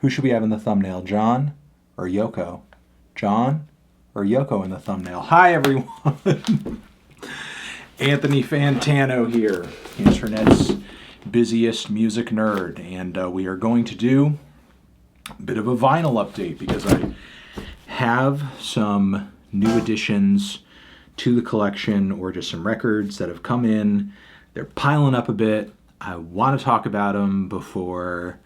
Who should we have in the thumbnail, John or Yoko? John or Yoko in the thumbnail? Hi, everyone. Anthony Fantano here, internet's busiest music nerd, and we are going to do a bit of a vinyl update because I have some new additions to the collection, or just some records that have come in. They're piling up a bit. I want to talk about them before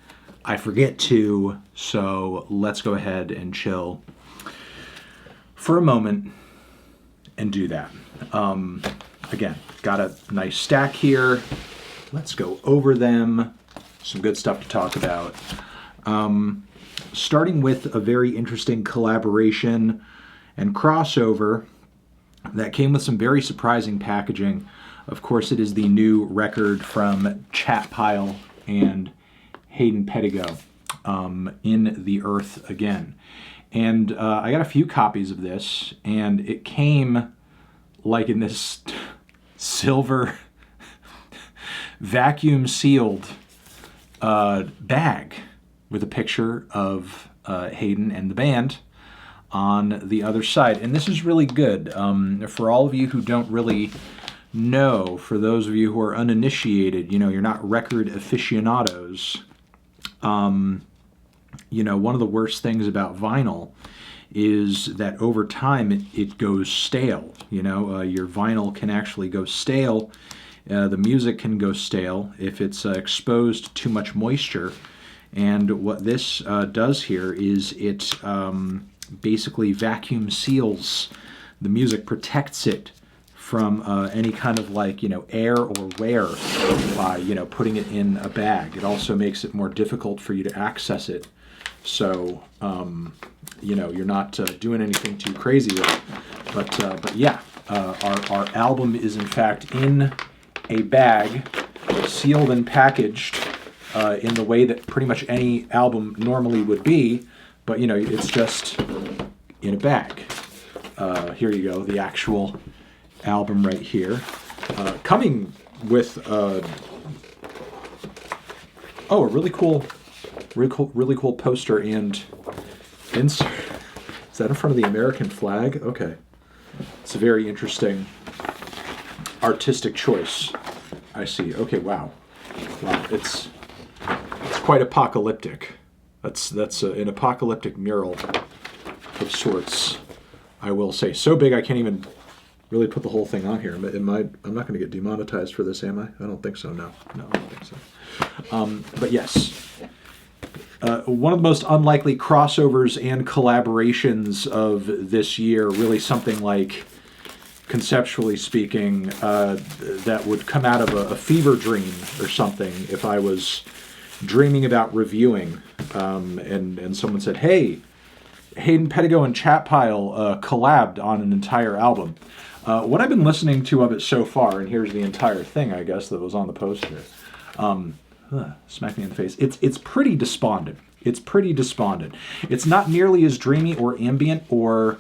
I forget to, so let's go ahead and chill for a moment and do that. Again, got a nice stack here. Let's go over them. Some good stuff to talk about. Starting with a very interesting collaboration and crossover that came with some very surprising packaging. Of course, it is the new record from Chatpile and Hayden Pedigo, In the Earth Again. And I got a few copies of this, and it came like in this silver vacuum sealed bag with a picture of Hayden and the band on the other side. And this is really good. For all of you who don't really know, for those of you who are uninitiated, you're not record aficionados, one of the worst things about vinyl is that over time it goes stale. Your vinyl can actually go stale. The music can go stale if it's exposed to too much moisture. And what this does here is it basically vacuum seals the music, protects it from any kind of air or wear by putting it in a bag. It also makes it more difficult for you to access it. So you're not doing anything too crazy with it. But yeah, our album is in fact in a bag, sealed and packaged in the way that pretty much any album normally would be. But it's just in a bag. Here you go, the actual album right here, coming with a really cool poster and insert. Is that in front of the American flag? Okay, it's a very interesting artistic choice. I see. Okay, wow, it's quite apocalyptic. That's an apocalyptic mural of sorts, I will say. So big I can't even really put the whole thing on here. I'm not going to get demonetized for this, am I? I don't think so. No, I don't think so. But yes, one of the most unlikely crossovers and collaborations of this year. Really something like, conceptually speaking, that would come out of a fever dream or something. If I was dreaming about reviewing, and someone said, "Hey, Hayden Pedigo and Chatpile collabed on an entire album." What I've been listening to of it so far, and here's the entire thing, I guess, that was on the poster. Smack me in the face. It's pretty despondent. It's pretty despondent. It's not nearly as dreamy or ambient or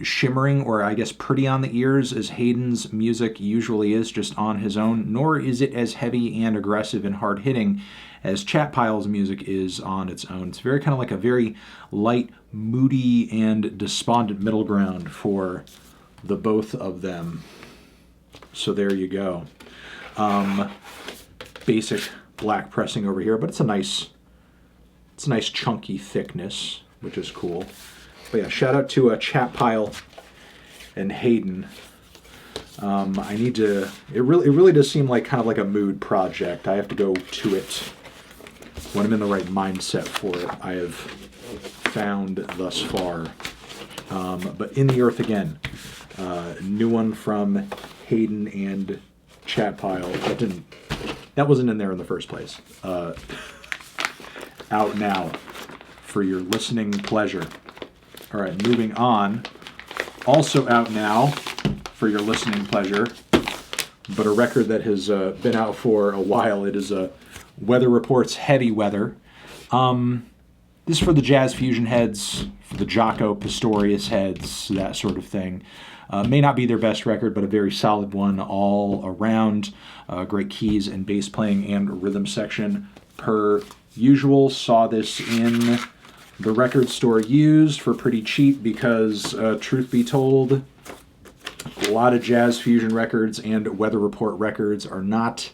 shimmering or, I guess, pretty on the ears as Hayden's music usually is just on his own, nor is it as heavy and aggressive and hard-hitting as Chatpile's music is on its own. It's very kind of like a very light, moody, and despondent middle ground for the both of them. So there you go. Basic black pressing over here, but it's a nice chunky thickness, which is cool. But yeah, shout out to Chatpile and Hayden. I need to. It really does seem like kind of like a mood project. I have to go to it when I'm in the right mindset for it. I have found thus far. But In the Earth Again, new one from Hayden and Chatpile. That wasn't in there in the first place. Out now for your listening pleasure. All right, moving on. Also out now for your listening pleasure, but a record that has been out for a while. It is Weather Report's Heavy Weather. This is for the jazz fusion heads, for the Jaco Pastorius heads, that sort of thing. May not be their best record, but a very solid one all around. Great keys and bass playing and rhythm section per usual. Saw this in the record store used for pretty cheap because, truth be told, a lot of jazz fusion records and Weather Report records are not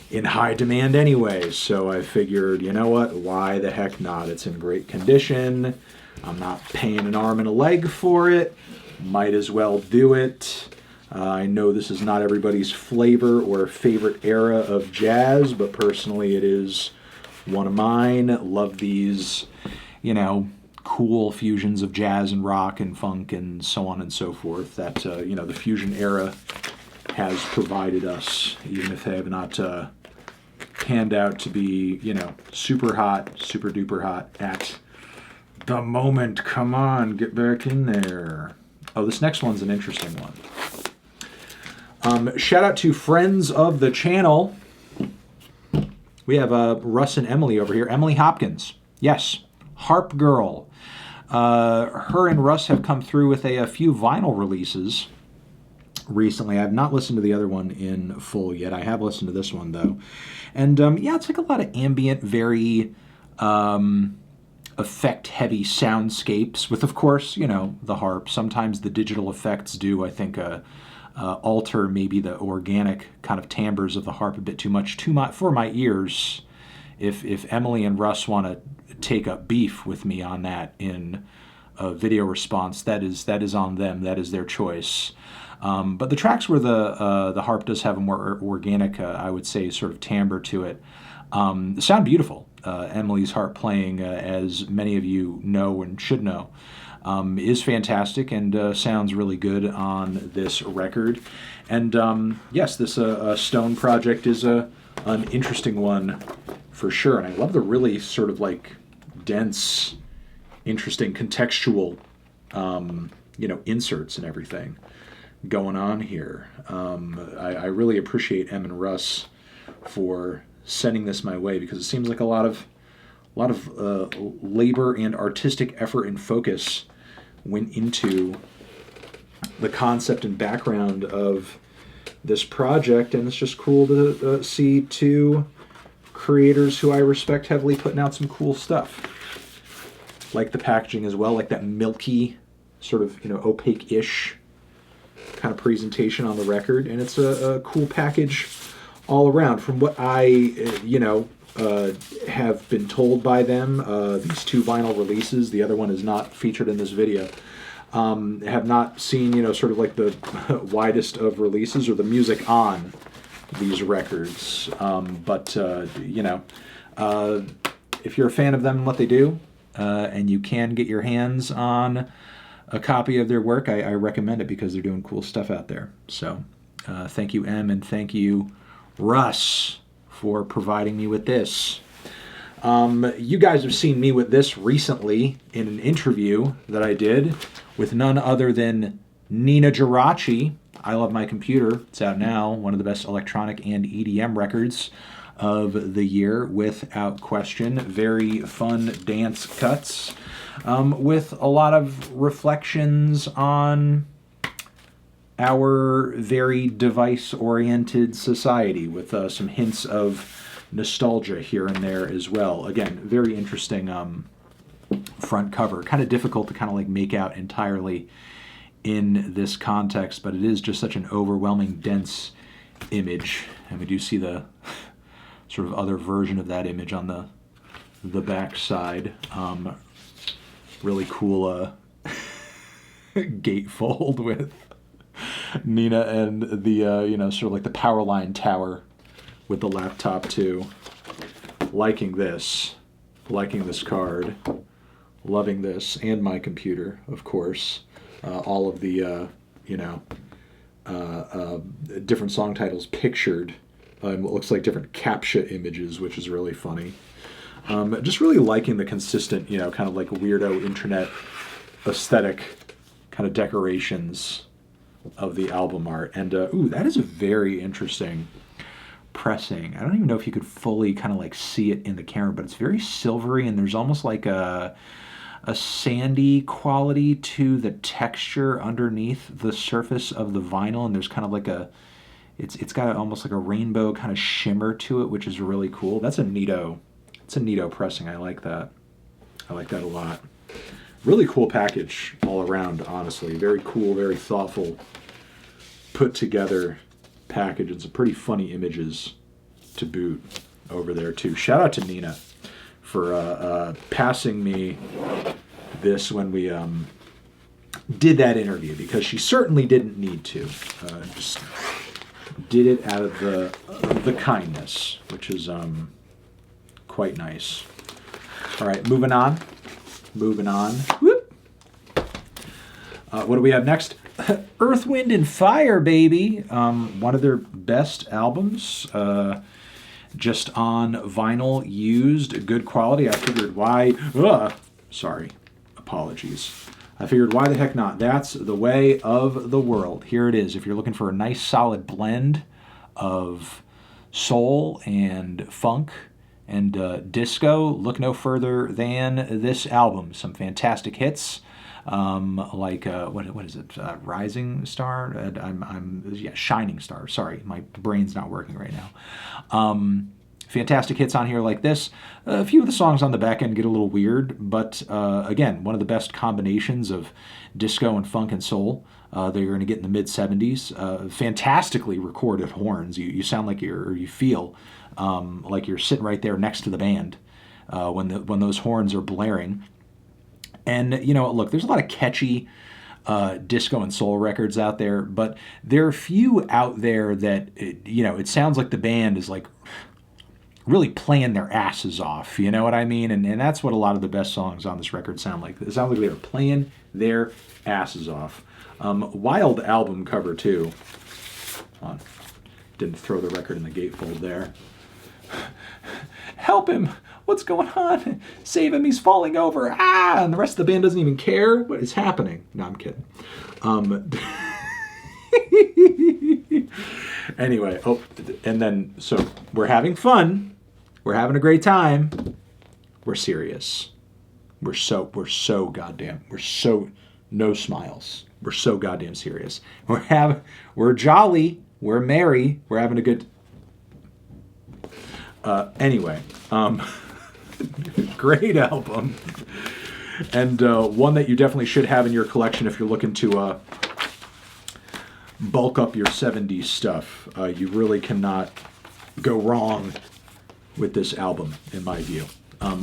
in high demand anyway. So I figured, you know what, why the heck not? It's in great condition. I'm not paying an arm and a leg for it. Might as well do it. I know this is not everybody's flavor or favorite era of jazz, but personally it is one of mine. Love these, you know, cool fusions of jazz and rock and funk and so on and so forth that, you know, the fusion era has provided us, even if they have not panned out to be, you know, super hot, super duper hot at the moment. Come on, get back in there. Oh, this next one's an interesting one. Shout out to friends of the channel. We have Russ and Emily over here. Emily Hopkins. Yes, Harp Girl. Her and Russ have come through with a few vinyl releases recently. I have not listened to the other one in full yet. I have listened to this one, though. And, yeah, it's like a lot of ambient, very effect-heavy soundscapes with, of course, you know, the harp. Sometimes the digital effects do, I think, alter maybe the organic kind of timbres of the harp a bit too much for my ears. If Emily and Russ want to take up beef with me on that in a video response, that is on them. That is their choice. But the tracks where the harp does have a more organic, I would say, sort of timbre to it, sound beautiful. Emily's harp playing, as many of you know and should know, is fantastic and sounds really good on this record. And yes, this Stone project is an interesting one for sure. And I love the really sort of like dense, interesting contextual, you know, inserts and everything going on here. I really appreciate Em and Russ for sending this my way because it seems like a lot of labor and artistic effort and focus went into the concept and background of this project, and it's just cool to see two creators who I respect heavily putting out some cool stuff. Like the packaging as well, like that milky, sort of, you know, opaque-ish kind of presentation on the record, and it's a cool package all around. From what I, you know, have been told by them, these two vinyl releases, the other one is not featured in this video, have not seen, you know, sort of like the widest of releases or the music on these records. But you know, if you're a fan of them and what they do, and you can get your hands on a copy of their work, I recommend it because they're doing cool stuff out there. So thank you, Em, and thank you, Russ, for providing me with this. You guys have seen me with this recently in an interview that I did with none other than Ninajirachi. I Love My Computer. It's out now. One of the best electronic and EDM records of the year, without question. Very fun dance cuts with a lot of reflections on our very device-oriented society, with some hints of nostalgia here and there as well. Again, very interesting front cover. Kind of difficult to kind of like make out entirely in this context, but it is just such an overwhelming, dense image. And we do see the sort of other version of that image on the back side. Really cool gatefold with Nina and the, you know, sort of like the power line tower with the laptop too. Liking this card, loving this, and my computer, of course. All of the, you know, different song titles pictured in what looks like different CAPTCHA images, which is really funny. Just really liking the consistent, you know, kind of like weirdo internet aesthetic kind of decorations of the album art. And, ooh, that is a very interesting pressing. I don't even know if you could fully kind of like see it in the camera, but it's very silvery, and there's almost like a, a sandy quality to the texture underneath the surface of the vinyl, and there's kind of like it's got almost like a rainbow kind of shimmer to it, which is really cool. It's a neato pressing. I like that. I like that a lot. Really cool package all around, honestly. Very cool, very thoughtful, put together package, and some pretty funny images to boot over there too. Shout out to Nina for passing me this when we did that interview, because she certainly didn't need to. Just did it out of the kindness, which is quite nice. All right, moving on. Whoop. What do we have next? Earth, Wind, and Fire, baby. One of their best albums. Just on vinyl, used, good quality. I figured why... sorry. Apologies. I figured why the heck not? That's the way of the world. Here it is. If you're looking for a nice solid blend of soul and funk and disco, look no further than this album. Some fantastic hits, like what is it? Rising Star. Shining Star. Sorry, my brain's not working right now. Fantastic hits on here like this. A few of the songs on the back end get a little weird, but again, one of the best combinations of disco and funk and soul that you're going to get in the mid-'70s. Fantastically recorded horns. You sound like you feel like you're sitting right there next to the band when those horns are blaring. And, look, there's a lot of catchy disco and soul records out there, but there are a few out there that, it sounds like the band is like really playing their asses off, you know what I mean? And that's what a lot of the best songs on this record sound like. It sounds like they were playing their asses off. Wild album cover, too. Didn't throw the record in the gatefold there. Help him! What's going on? Save him, he's falling over. Ah! And the rest of the band doesn't even care. What is happening? No, I'm kidding. Anyway, and then, so we're having fun. We're having a great time. We're serious. We're so no smiles. We're so goddamn serious. We're jolly. We're merry. We're having a good... Anyway, great album. And one that you definitely should have in your collection if you're looking to bulk up your 70s stuff. You really cannot go wrong with this album, in my view.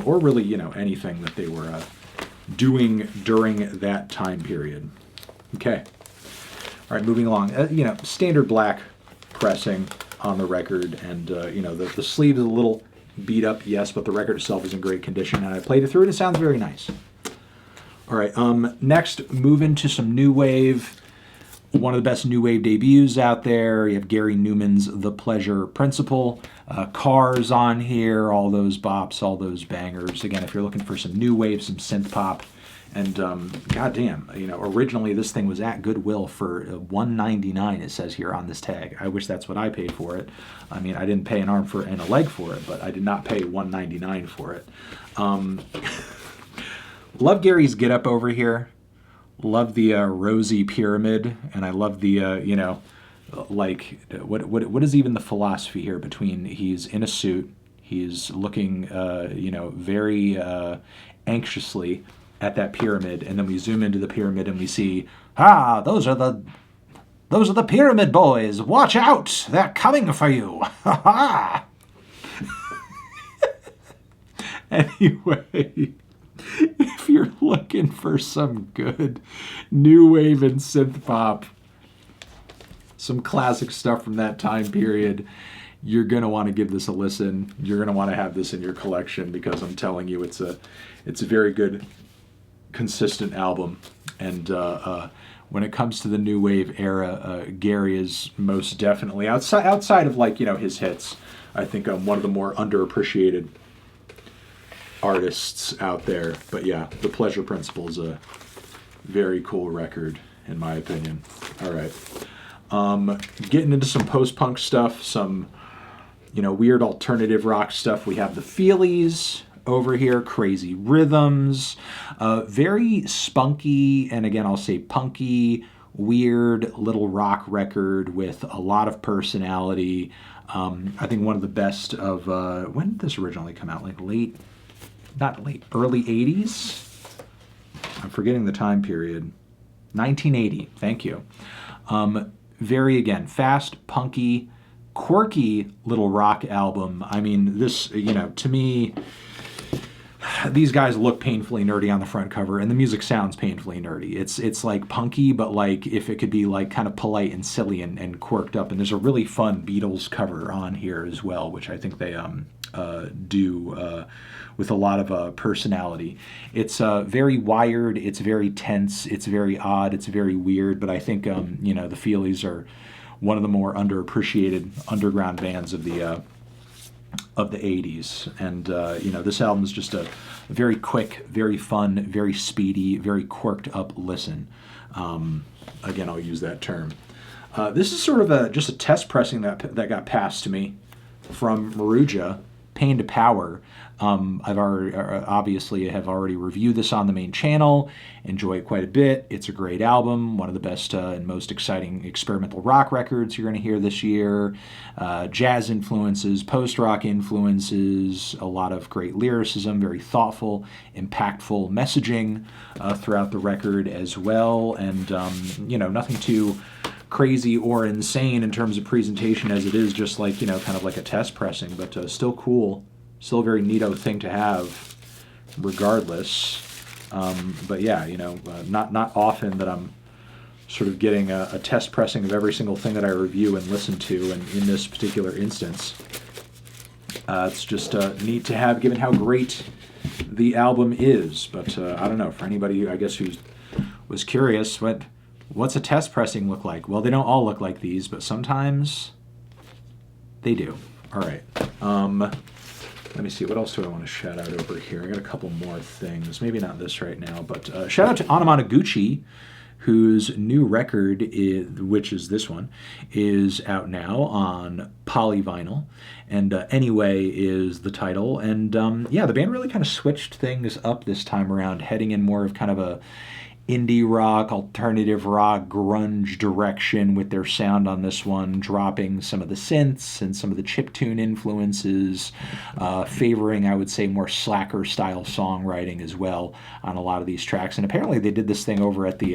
Or really, anything that they were doing during that time period. Okay. All right, moving along. Standard black pressing on the record, and the sleeve is a little beat up, yes, but the record itself is in great condition, and I played it through and it sounds very nice. All right, next, move into some new wave. One of the best new wave debuts out there. You have Gary Numan's The Pleasure Principle. Cars on here, all those bops, all those bangers. Again, if you're looking for some new wave, some synth pop, and goddamn, originally this thing was at Goodwill for $1.99. It says here on this tag. I wish that's what I paid for it. I mean, I didn't pay an arm and a leg for it, but I did not pay $1.99 for it. Love Gary's get up over here. Love the rosy pyramid, and I love the what is even the philosophy here between he's in a suit, he's looking very anxiously at that pyramid, and then we zoom into the pyramid and we see, those are the pyramid boys. Watch out, they're coming for you. Ha ha. Anyway, if you're looking for some good new wave and synth pop, some classic stuff from that time period, you're going to want to give this a listen. You're going to want to have this in your collection, because I'm telling you, it's a very good, consistent album. And when it comes to the new wave era, Gary is most definitely, outside of his hits, I think one of the more underappreciated artists out there. But yeah, The Pleasure Principle is a very cool record, in my opinion. All right. Getting into some post-punk stuff, some, weird alternative rock stuff. We have the Feelies, over here. Crazy rhythms, very spunky, and again, I'll say punky, weird little rock record with a lot of personality. I think one of the best of, when did this originally come out? Like early 80s? I'm forgetting the time period. 1980, thank you. Very, again, fast, punky, quirky little rock album. I mean, this, to me, these guys look painfully nerdy on the front cover, and the music sounds painfully nerdy. It's like punky, but like if it could be like kind of polite and silly and quirked up. And there's a really fun Beatles cover on here as well, which I think they do with a lot of personality. It's very wired, it's very tense, it's very odd, it's very weird, but I think the Feelies are one of the more underappreciated underground bands of the 80s. And this album is just a very quick, very fun, very speedy, very quirked up listen. Again, I'll use that term. This is sort of just a test pressing that got passed to me from Maruja, Pain to Power. I've already reviewed this on the main channel. Enjoy it quite a bit. It's a great album, one of the best and most exciting experimental rock records you're going to hear this year. Jazz influences, post-rock influences, a lot of great lyricism, very thoughtful, impactful messaging throughout the record as well, and nothing too crazy or insane in terms of presentation, as it is just like, kind of like a test pressing, but still cool, still a very neato thing to have regardless. But yeah, not often that I'm sort of getting a test pressing of every single thing that I review and listen to, and in this particular instance, it's just neat to have, given how great the album is. But I don't know, for anybody, I guess, who was curious, what's a test pressing look like? Well, they don't all look like these, but sometimes they do. All right. Let me see. What else do I want to shout out over here? I got a couple more things. Maybe not this right now, but shout out to Anamanaguchi, whose new record, which is this one, is out now on polyvinyl. And Anyway is the title. And the band really kind of switched things up this time around, heading in more of kind of a indie rock, alternative rock, grunge direction with their sound on this one, dropping some of the synths and some of the chiptune influences, favoring, I would say, more slacker style songwriting as well on a lot of these tracks. And apparently they did this thing over at the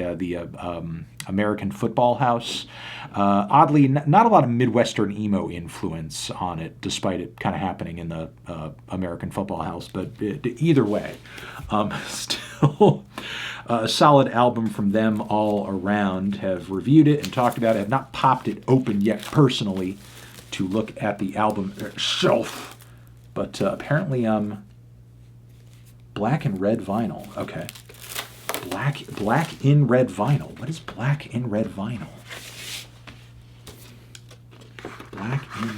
American Football House. Oddly, not a lot of Midwestern emo influence on it, despite it kind of happening in the American Football House. But either way, still a solid album from them all around. Have reviewed it and talked about it. Have not popped it open yet personally to look at the album itself. But apparently black and red vinyl. Okay. Black in red vinyl. What is black in red vinyl? Black in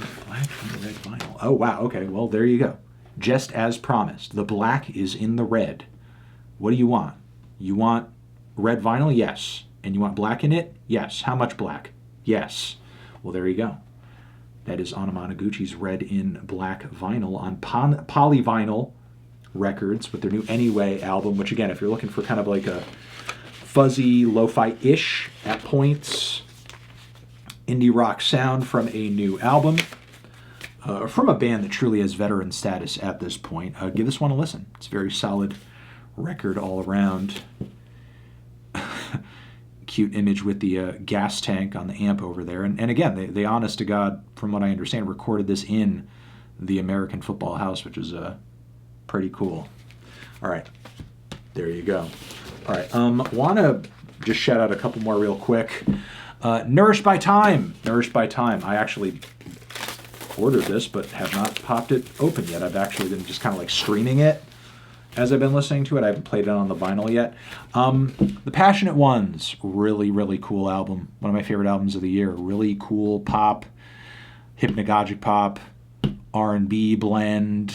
red vinyl. Oh, wow. Okay, well, there you go. Just as promised. The black is in the red. What do you want? You want red vinyl? Yes. And you want black in it? Yes. How much black? Yes. Well, there you go. That is Anamanaguchi's Red in Black vinyl on Polyvinyl Records with their new Anyway album, which, again, if you're looking for kind of like a fuzzy, lo-fi-ish at points indie rock sound from a new album, from a band that truly has veteran status at this point, give this one a listen. It's a very solid record all around. Cute image with the gas tank on the amp over there. And again, they honest to God, from what I understand, recorded this in the American Football House, which is pretty cool. All right, there you go. All right, want to just shout out a couple more real quick. Nourished by Time. I actually ordered this, but have not popped it open yet. I've actually been just kind of like streaming it as I've been listening to it. I haven't played it on the vinyl yet. The Passionate Ones, really, really cool album. One of my favorite albums of the year. Really cool pop, hypnagogic pop, R&B blend,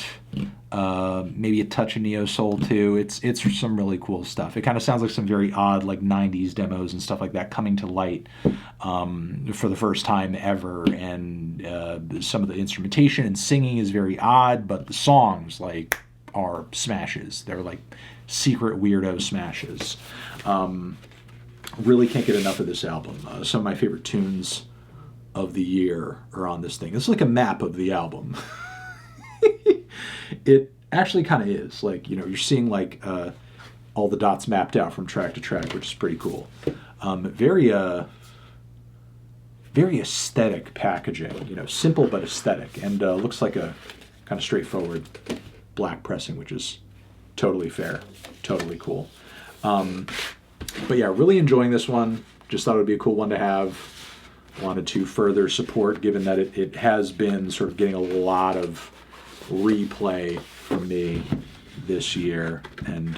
maybe a touch of neo soul too. It's some really cool stuff. It kind of sounds like some very odd like 90s demos and stuff like that coming to light for the first time ever. And some of the instrumentation and singing is very odd, but the songs, like, are smashes. They're like secret weirdo smashes. Really can't get enough of this album. Some of my favorite tunes of the year are on this thing. It's like a map of the album. It actually kind of is. Like, you're seeing like all the dots mapped out from track to track, which is pretty cool. Very aesthetic packaging. Simple but aesthetic, and looks like a kind of straightforward black pressing, which is totally fair, totally cool. But yeah, really enjoying this one. Just thought it would be a cool one to have. Wanted to further support, given that it has been sort of getting a lot of replay from me this year. And,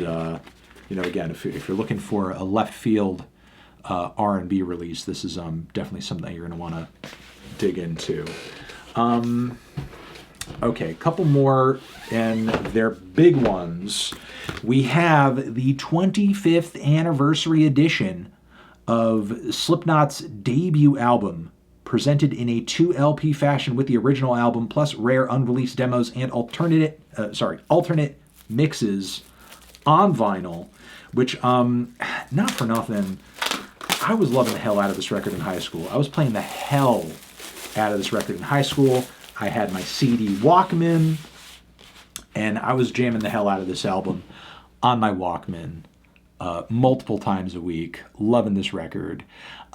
again, if you're looking for a left field R&B release, this is definitely something that you're going to want to dig into. Okay, a couple more, and they're big ones. We have the 25th anniversary edition of Slipknot's debut album, presented in a 2 LP fashion with the original album, plus rare unreleased demos and alternate mixes on vinyl, which, not for nothing, I was loving the hell out of this record in high school. I was playing the hell out of this record in high school. I had my CD Walkman, and I was jamming the hell out of this album on my Walkman multiple times a week. Loving this record.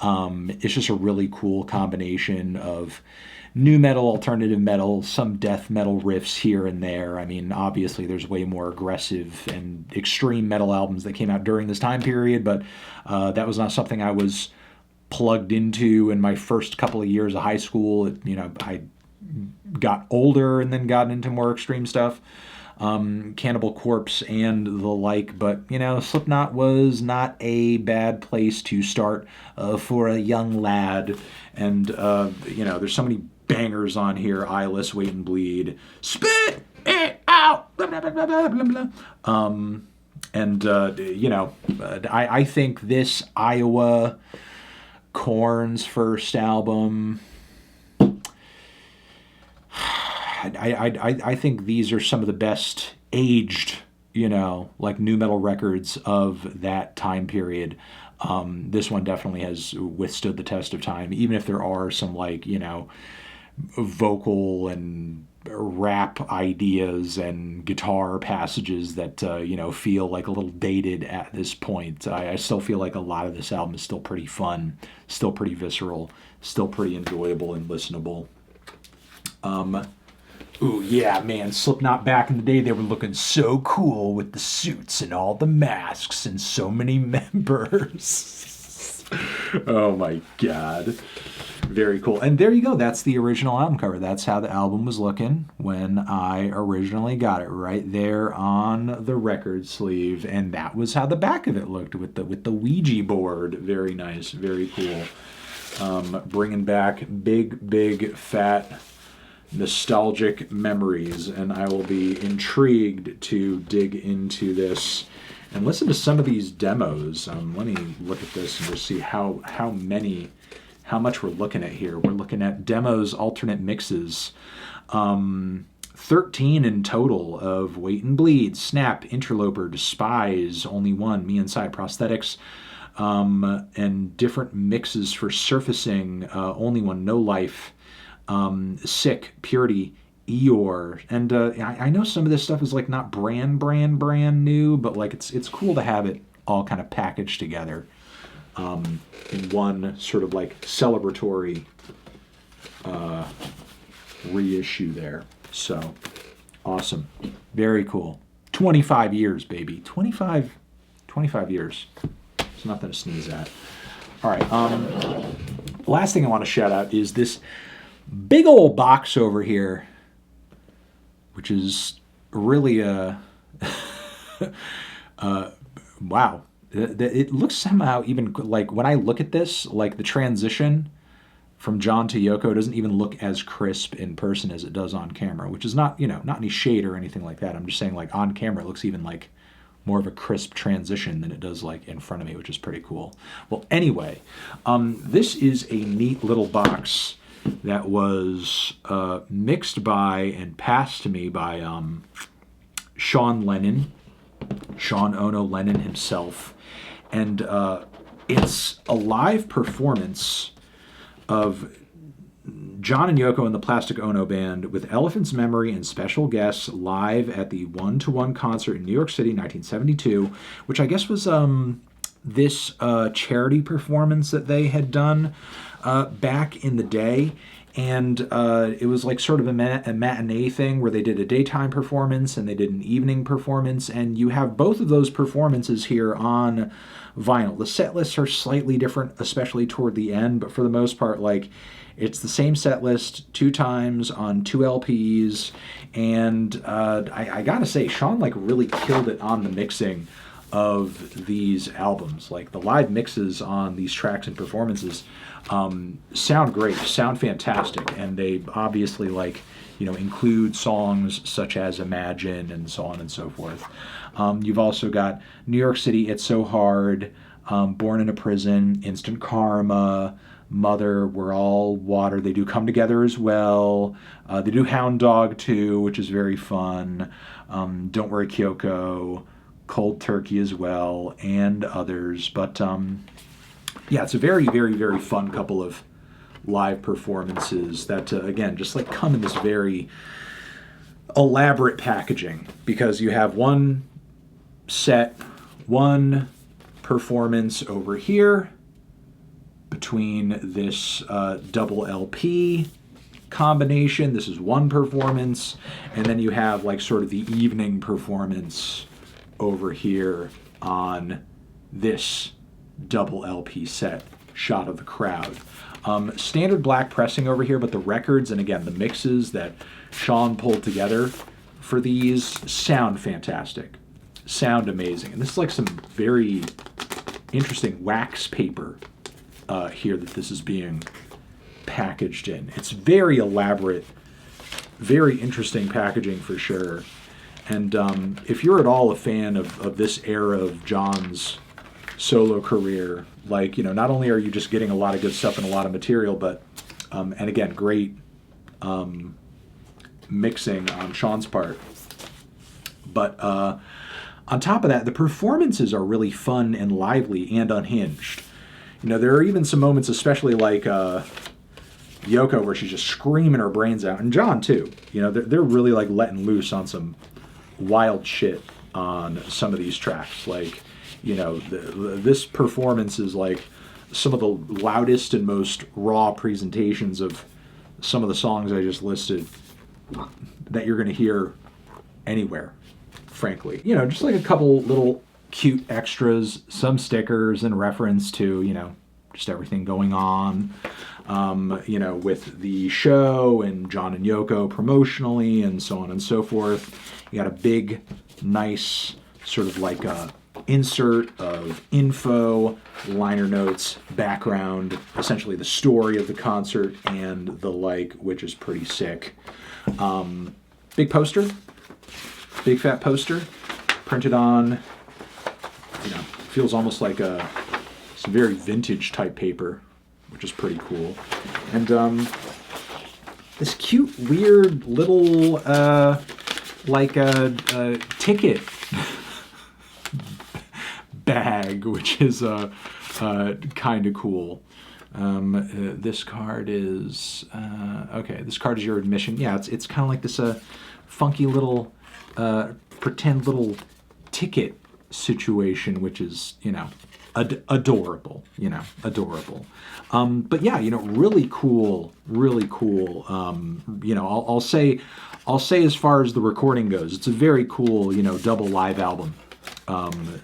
It's just a really cool combination of nu metal, alternative metal, some death metal riffs here and there. I mean, obviously there's way more aggressive and extreme metal albums that came out during this time period, but that was not something I was plugged into in my first couple of years of high school. I got older and then got into more extreme stuff, Cannibal Corpse and the like, but Slipknot was not a bad place to start for a young lad. And there's so many bangers on here: Eyeless, Wait and Bleed, Spit It Out, blah, blah, blah, blah, blah, blah. I think this Iowa Korn's first album, I think these are some of the best aged, like nu metal records of that time period. This one definitely has withstood the test of time, even if there are some vocal and rap ideas and guitar passages that feel like a little dated at this point. I still feel like a lot of this album is still pretty fun, still pretty visceral, still pretty enjoyable and listenable. Ooh, yeah, man, Slipknot back in the day, they were looking so cool with the suits and all the masks and so many members. Oh my God. Very cool. And there you go. That's the original album cover. That's how the album was looking when I originally got it, right there on the record sleeve. And that was how the back of it looked with the Ouija board. Very nice. Very cool. Bringing back big, fat, nostalgic memories, and I will be intrigued to dig into this and listen to some of these demos. Let me look at this and just see how much we're looking at here. We're looking at demos, alternate mixes. 13 in total of Wait and Bleed, Snap, Interloper, Despise, Only One, Me Inside, Prosthetics, and different mixes for Surfacing, Only One, No Life, Sick, Purity, Eeyore, and I know some of this stuff is like not brand new, but like it's cool to have it all kind of packaged together in one sort of like celebratory reissue there. So awesome, very cool. 25 years, baby. 25 years. It's nothing to sneeze at. All right. Last thing I want to shout out is this big old box over here, which is really wow. It looks somehow even like when I look at this, like the transition from John to Yoko doesn't even look as crisp in person as it does on camera, which is not any shade or anything like that. I'm just saying like on camera it looks even like more of a crisp transition than it does like in front of me, which is pretty cool. Well, anyway, this is a neat little box that was mixed by and passed to me by Sean Ono Lennon himself. And it's a live performance of John and Yoko and the Plastic Ono Band with Elephant's Memory and special guests live at the One-to-One concert in New York City, 1972, which I guess was this charity performance that they had done back in the day. And it was like sort of a matinee thing where they did a daytime performance and they did an evening performance. And you have both of those performances here on vinyl. The set lists are slightly different, especially toward the end. But for the most part, like, it's the same set list 2 times on 2 LPs. And I gotta say, Sean like really killed it on the mixing of these albums. Like the live mixes on these tracks and performances sound great, sound fantastic, and they obviously like, you know, include songs such as Imagine and so on and so forth. You've also got New York City, It's So Hard, Born in a Prison, Instant Karma, Mother, We're All Water. They do Come Together as well. They do Hound Dog too, which is very fun. Don't Worry Kyoko, Cold Turkey as well, and others. But yeah, it's a very, very, very fun couple of live performances that, again, just like come in this very elaborate packaging, because you have one set, one performance over here between this double LP combination. This is one performance, and then you have like sort of the evening performance over here on this double LP set, shot of the crowd. Standard black pressing over here, but the records and again the mixes that Sean pulled together for these sound fantastic, sound amazing. And this is like some very interesting wax paper here that this is being packaged in. It's very elaborate, very interesting packaging for sure. And if you're at all a fan of this era of John's solo career, like, you know, not only are you just getting a lot of good stuff and a lot of material, but and again, great mixing on Sean's part, but on top of that, the performances are really fun and lively and unhinged. You know, there are even some moments, especially like Yoko, where she's just screaming her brains out, and John too. You know, they're really like letting loose on some wild shit on some of these tracks. Like, you know, this performance is like some of the loudest and most raw presentations of some of the songs I just listed that you're going to hear anywhere, frankly. You know, just like a couple little cute extras, some stickers in reference to, you know, just everything going on, you know, with the show and John and Yoko promotionally and so on and so forth. You got a big, nice sort of like a insert of info, liner notes, background, essentially the story of the concert and the like, which is pretty sick. Big poster, big fat poster, printed on, you know, feels almost like some very vintage type paper, which is pretty cool. And this cute, weird little like a ticket bag, which is kind of cool. This card is okay. This card is your admission. Yeah, it's kind of like this funky little pretend little ticket situation, which is, you know, adorable. You know, adorable. But yeah, you know, really cool, really cool. You know, I'll say as far as the recording goes, it's a very cool, you know, double live album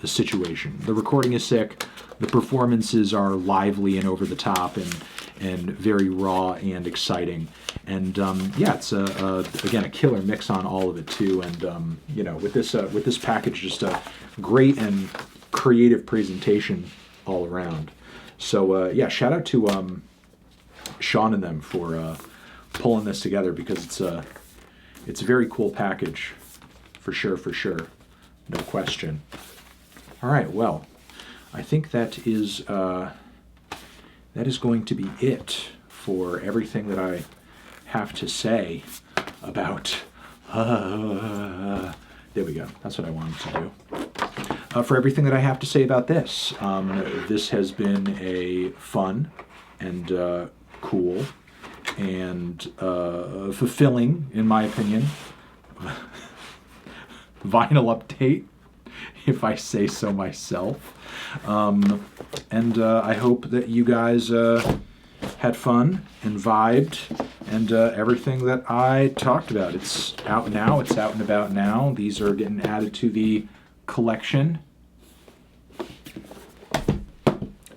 situation. The recording is sick. The performances are lively and over the top and very raw and exciting. And yeah, it's again a killer mix on all of it too. And you know, with this package, just a great and creative presentation all around. So yeah, shout out to Sean and them for pulling this together, because it's a very cool package, for sure, no question. All right, well, I think that is going to be it for everything that I have to say about There we go. That's what I wanted to do. For everything that I have to say about this, this has been a fun and cool and fulfilling, in my opinion, vinyl update, if I say so myself. I hope that you guys had fun and vibed and everything that I talked about. It's out now. It's out and about now. These are getting added to the collection.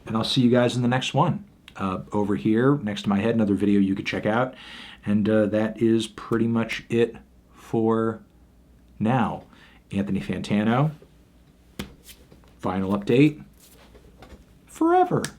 And I'll see you guys in the next one. Over here, next to my head, another video you could check out. And that is pretty much it for now. Anthony Fantano, vinyl update, forever.